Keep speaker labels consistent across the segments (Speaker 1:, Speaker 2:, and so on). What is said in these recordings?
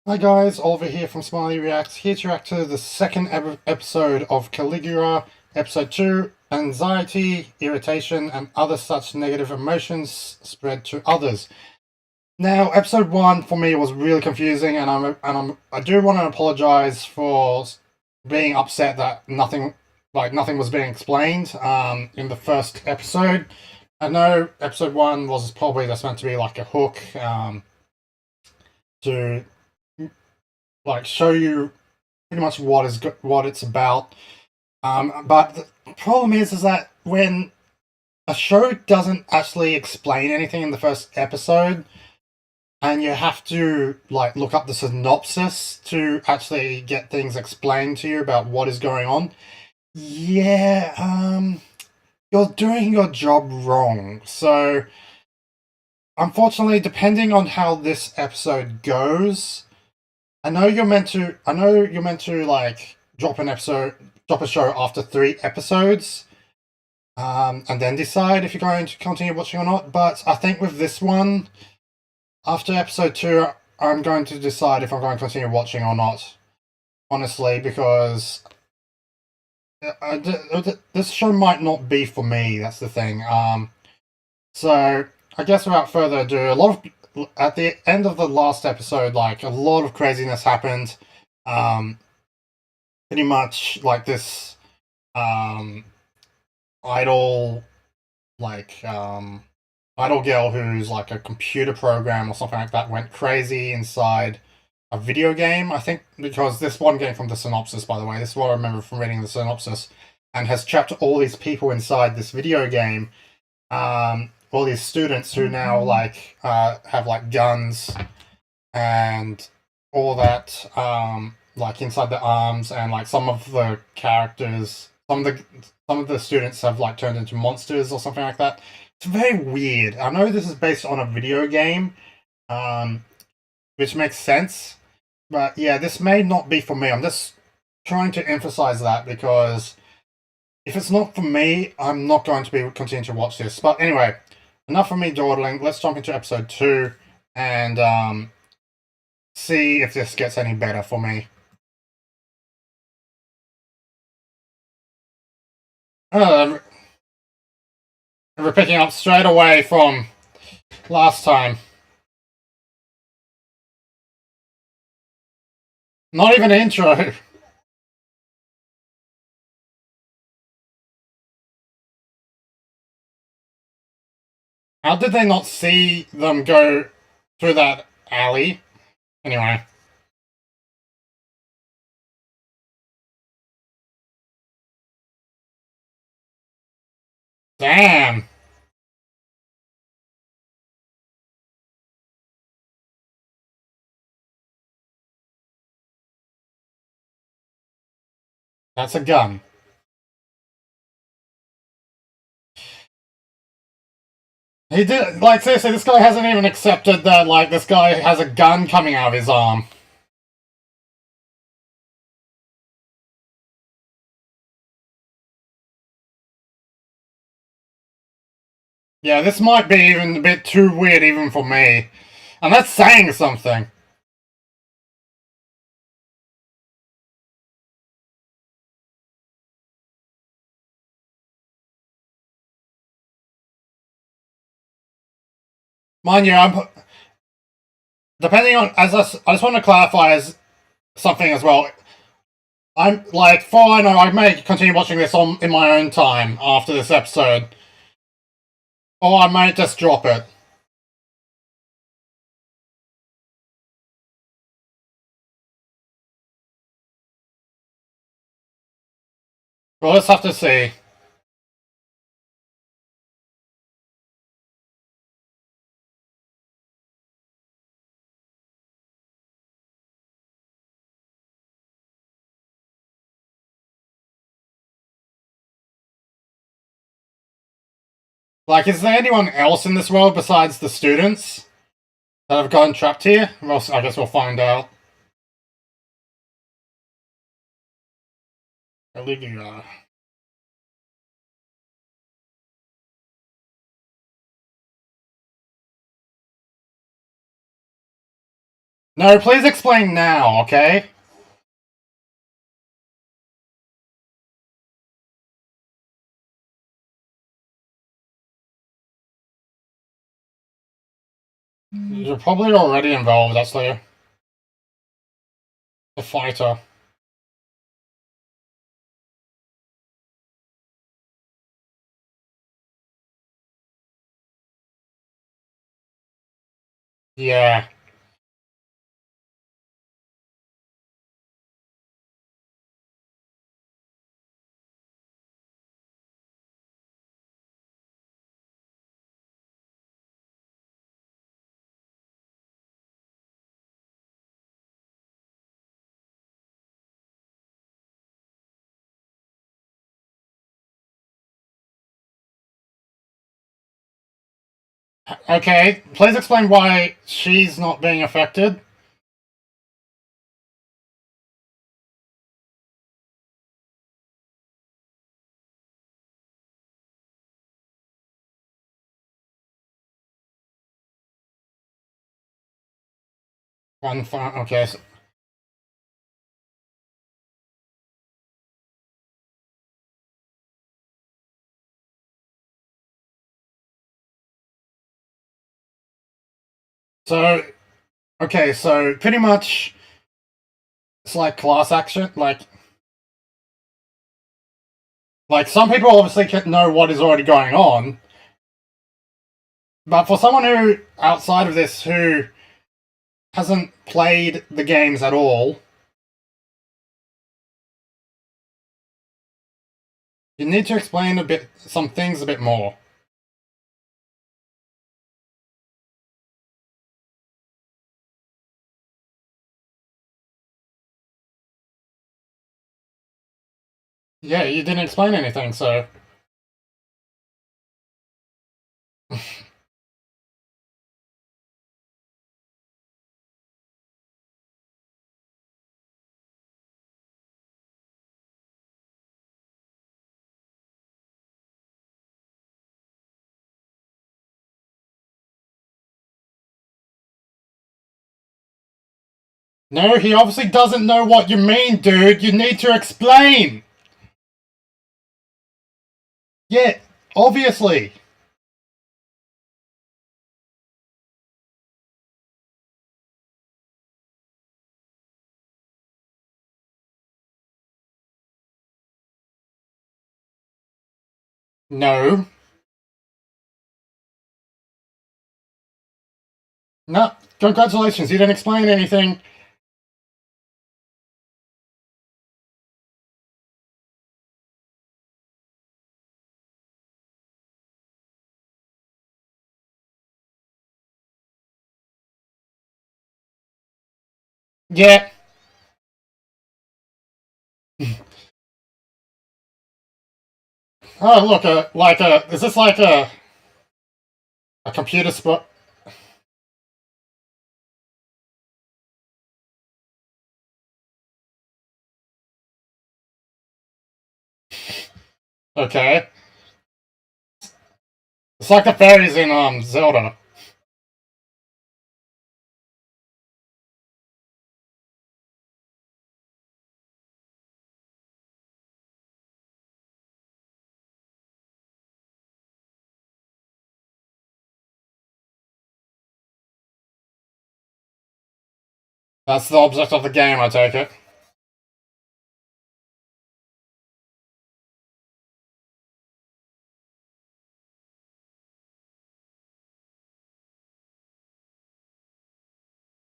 Speaker 1: Hi guys, Oliver here from Smillie Reacts, here to react to the second episode of Caligula, episode 2, Anxiety, Irritation, and Other Such Negative Emotions Spread to Others. Now, episode 1 for me was really confusing, and I do want to apologize for being upset that nothing was being explained in the first episode. I know episode 1 was probably just meant to be like a hook to show you pretty much what it's about. But the problem is that when a show doesn't actually explain anything in the first episode, and you have to look up the synopsis to actually get things explained to you about what is going on, yeah, you're doing your job wrong. So, unfortunately, depending on how this episode goes, I know you're meant to drop a show after 3 episodes, and then decide if you're going to continue watching or not. But I think with this one, after episode 2, I'm going to decide if I'm going to continue watching or not. Honestly, because this show might not be for me. That's the thing. So I guess without further ado, at the end of the last episode, a lot of craziness happened. Um, Pretty much this um idol like um idol girl who's like a computer program or something like that went crazy inside a video game, I think, because this one game from the synopsis, by the way, this is what I remember from reading the synopsis, and has trapped all these people inside this video game. All these students who now have guns and all that, inside the arms, and some of the characters, some of the students have turned into monsters or something like that. It's very weird. I know this is based on a video game, um, which makes sense, but yeah, this may not be for me. I'm just trying to emphasize that because if it's not for me, I'm not going to be continuing to watch this. But anyway, enough of me dawdling. Let's jump into episode 2 and see if this gets any better for me. We're picking up straight away from last time. Not even an intro. How did they not see them go through that alley? Anyway. Damn. That's a gun. He did, seriously, this guy hasn't even accepted that, this guy has a gun coming out of his arm. Yeah, this might be even a bit too weird even for me. And that's saying something. Mind you, I'm depending on, I just want to clarify as something as well. I'm for all I know, I may continue watching this in my own time after this episode, or I might just drop it. Well, let's have to see. Is there anyone else in this world besides the students that have gotten trapped here? Well, I guess we'll find out. Caligula. No, please explain now, okay? You're probably already involved, actually. The fighter. Yeah. Okay, please explain why she's not being affected. Okay. So, okay, so pretty much it's like class action. Like some people obviously can know what is already going on, but for someone who outside of this who hasn't played the games at all, you need to explain some things a bit more. Yeah, you didn't explain anything, so no, he obviously doesn't know what you mean, dude. You need to explain. Yeah, obviously. No. No, congratulations, you didn't explain anything. Yeah. Oh, look, is this like a computer spot? Okay. It's like the fairies in, Zelda. That's the object of the game, I take it.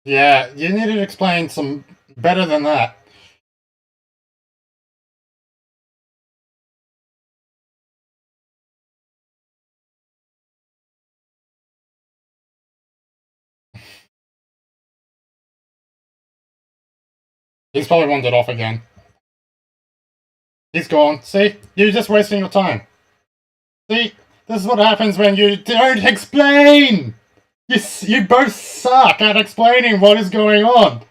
Speaker 1: Yeah, you needed to explain some better than that. He's probably wandered off again. He's gone. See? You're just wasting your time. See? This is what happens when you don't explain! You both suck at explaining what is going on.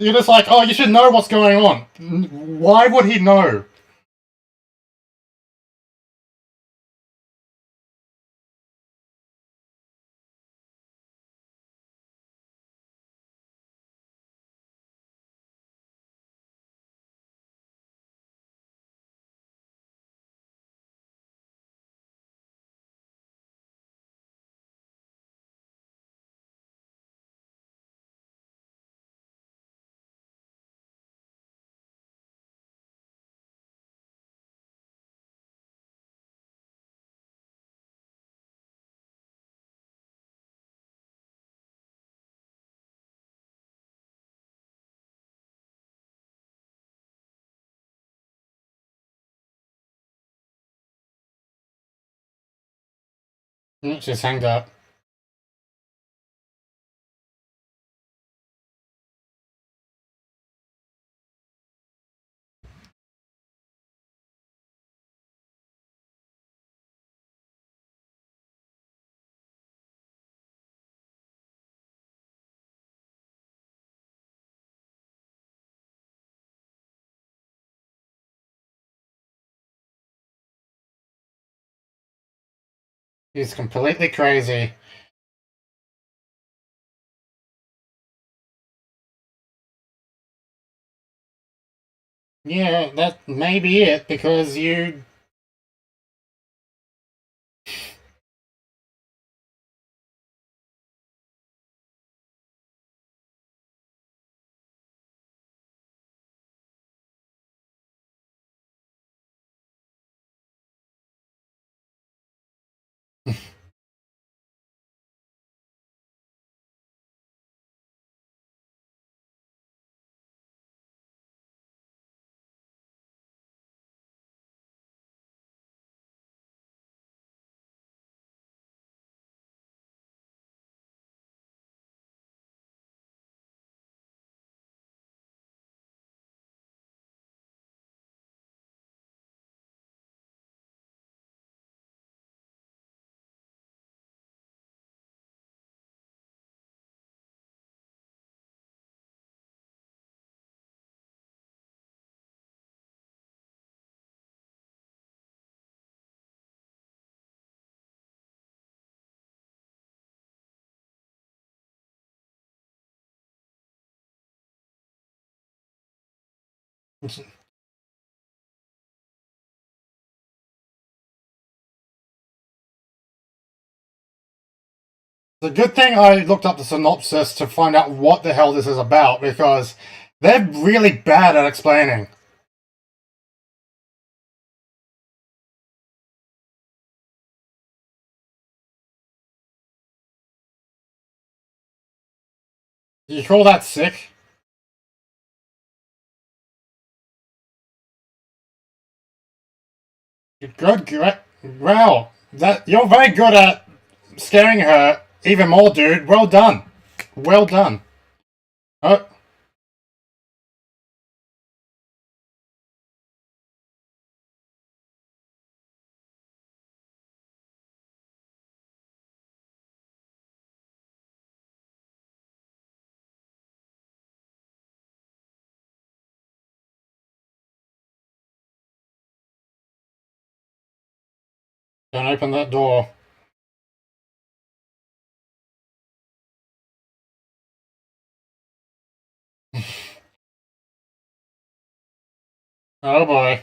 Speaker 1: You're just like, oh, you should know what's going on. Why would he know? She's hanged up. He's completely crazy. Yeah, that may be it, because you... The good thing I looked up the synopsis to find out what the hell this is about, because they're really bad at explaining. You call that sick? Good, great. Well, you're very good at scaring her even more, dude. Well done. Well done. Oh, don't open that door. Oh boy.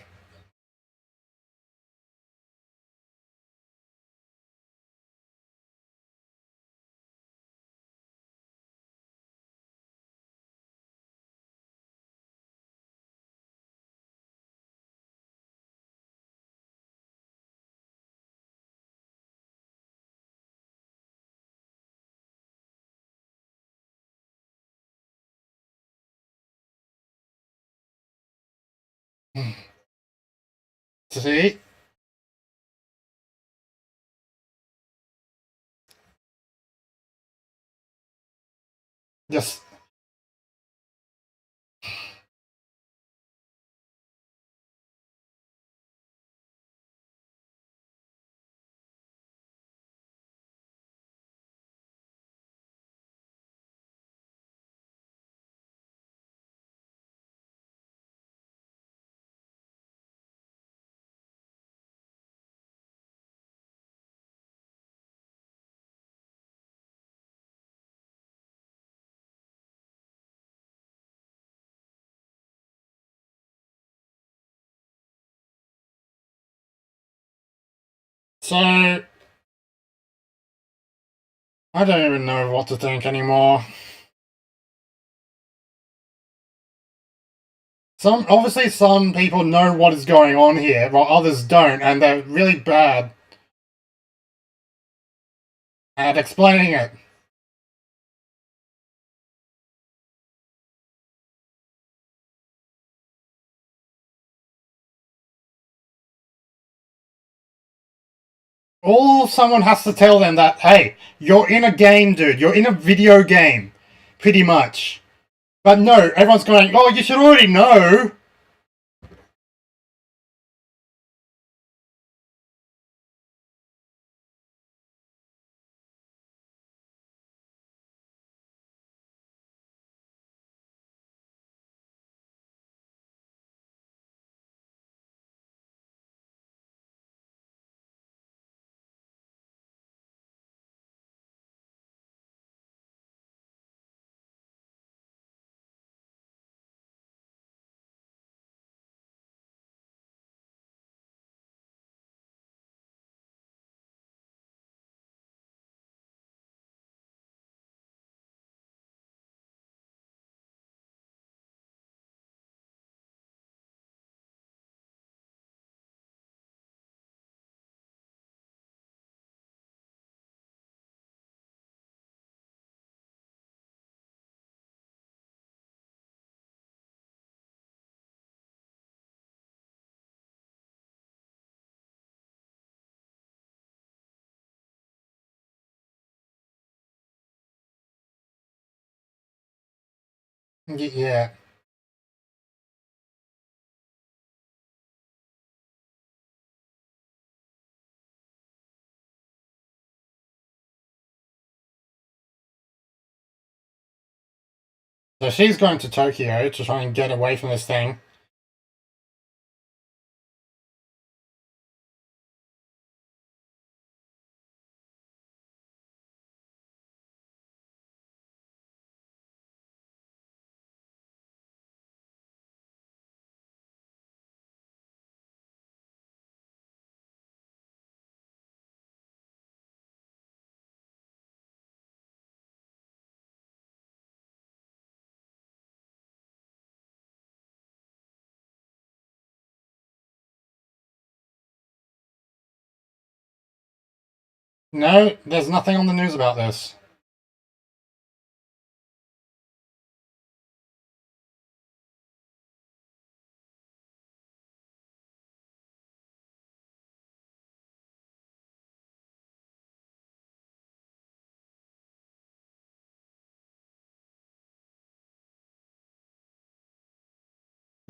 Speaker 1: See? Just... So... I don't even know what to think anymore. Obviously some people know what is going on here, while others don't, and they're really bad at explaining it. All someone has to tell them that, hey, you're in a game, dude. You're in a video game. Pretty much. But no, everyone's going, oh, you should already know. Yeah. So she's going to Tokyo to try and get away from this thing. No, there's nothing on the news about this.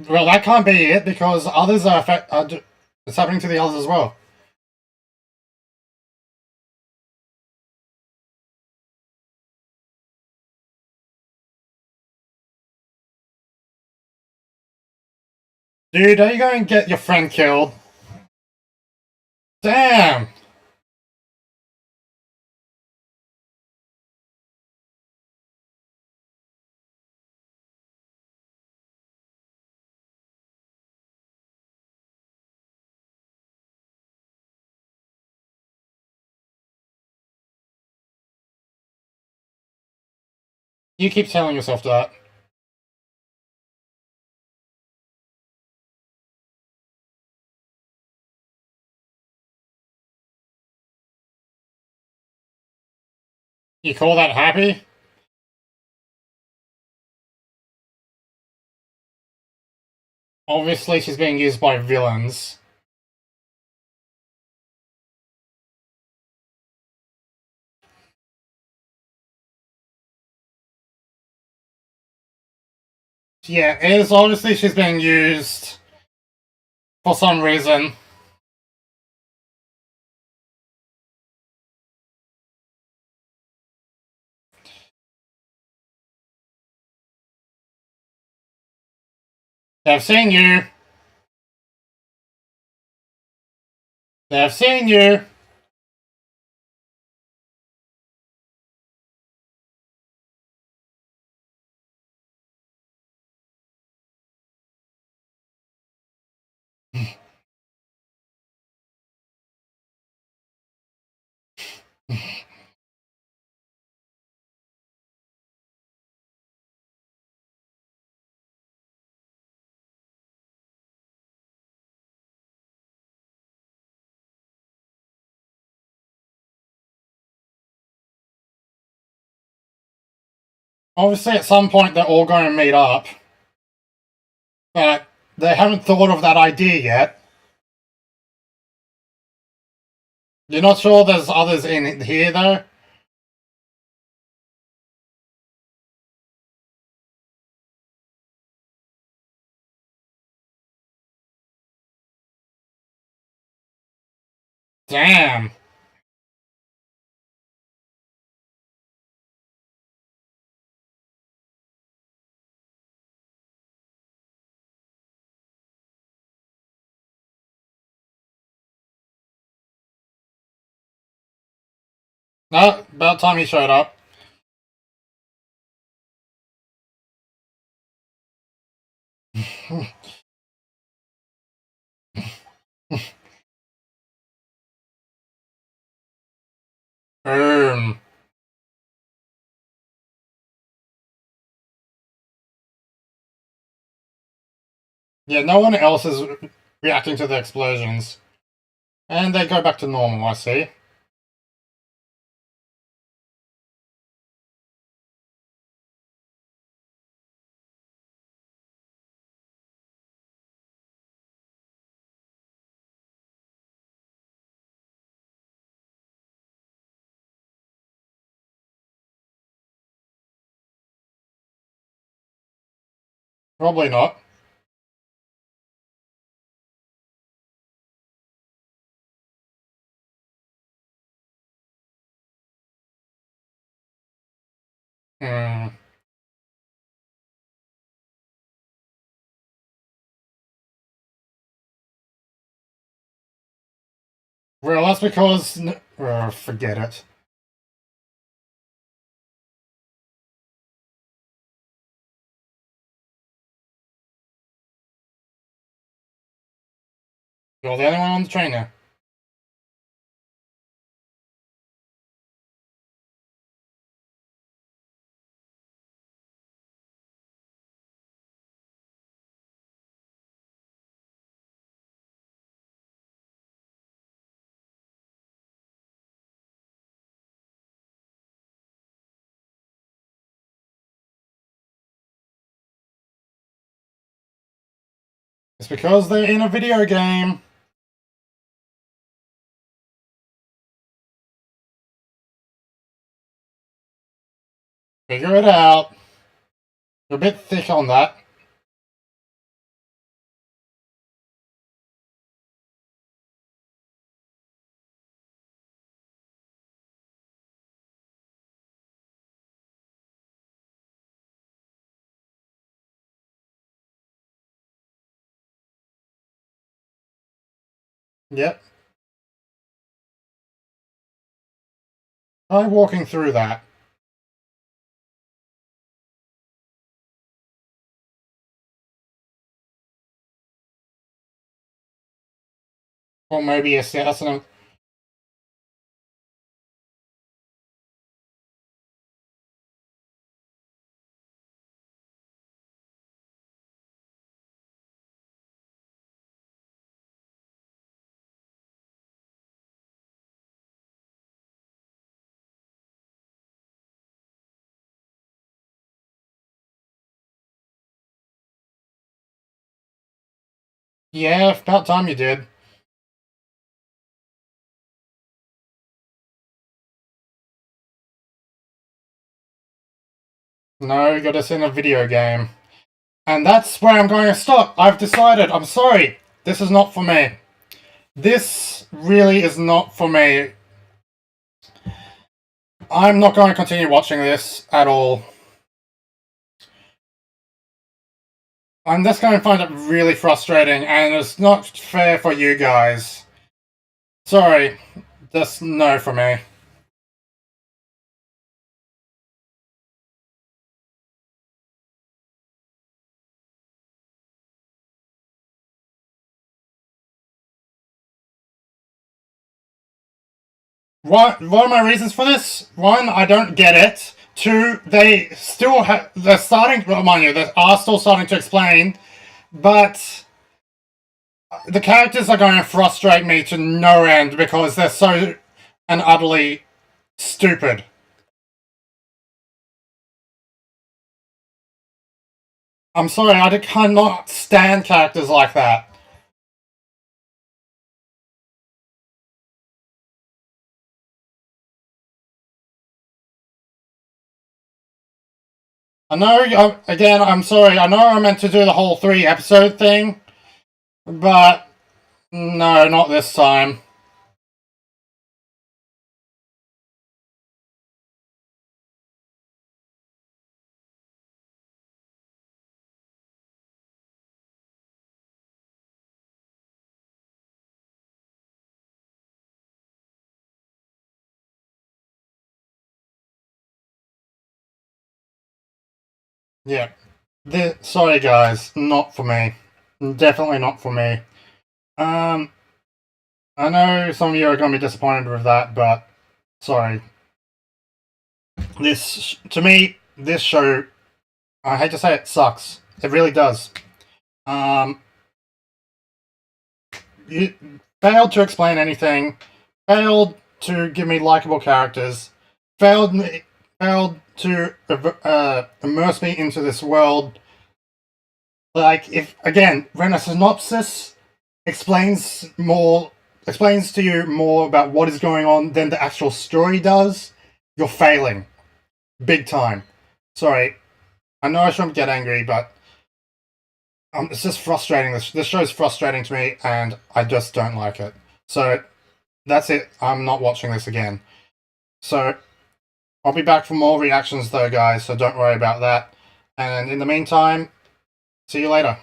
Speaker 1: Well, that can't be it because others are it's happening to the others as well. Dude, are you going to get your friend killed? Damn! You keep telling yourself that. You call that happy? Obviously, she's being used by villains. Yeah, it is obviously she's being used for some reason. They've seen you. They've seen you. Obviously, at some point, they're all going to meet up. But they haven't thought of that idea yet. You're not sure there's others in here, though? Damn. No, about time he showed up. Boom. Yeah, no one else is reacting to the explosions. And they go back to normal, I see. Probably not. Hmm. Well, that's because... forget it. You're the only one on the train now. It's because they're in a video game. Figure it out. You're a bit thick on that. Yep. Try walking through that. Or maybe a assassin. Yeah, about time you did. No, you got us in a video game. And that's where I'm going to stop. I've decided. I'm sorry. This is not for me. This really is not for me. I'm not going to continue watching this at all. I'm just going to find it really frustrating, and it's not fair for you guys. Sorry. Just no for me. What are my reasons for this? One, I don't get it. Two, they still have. They're starting. Well, mind you, they are still starting to explain, but the characters are going to frustrate me to no end because they're so and utterly stupid. I'm sorry, I cannot stand characters like that. I know, again, I'm sorry, I know I meant to do the whole 3-episode thing, but no, not this time. Yeah. Sorry guys, not for me. Definitely not for me. I know some of you are going to be disappointed with that, but sorry. To me, this show, I hate to say it, sucks. It really does. You failed to explain anything, failed to give me likable characters, failed to immerse me into this world. Like, if again, when a synopsis explains to you more about what is going on than the actual story does, you're failing, big time. Sorry, I know I shouldn't get angry, but it's just frustrating. This show is frustrating to me, and I just don't like it. So that's it. I'm not watching this again. So I'll be back for more reactions, though, guys. So don't worry about that. And in the meantime, see you later.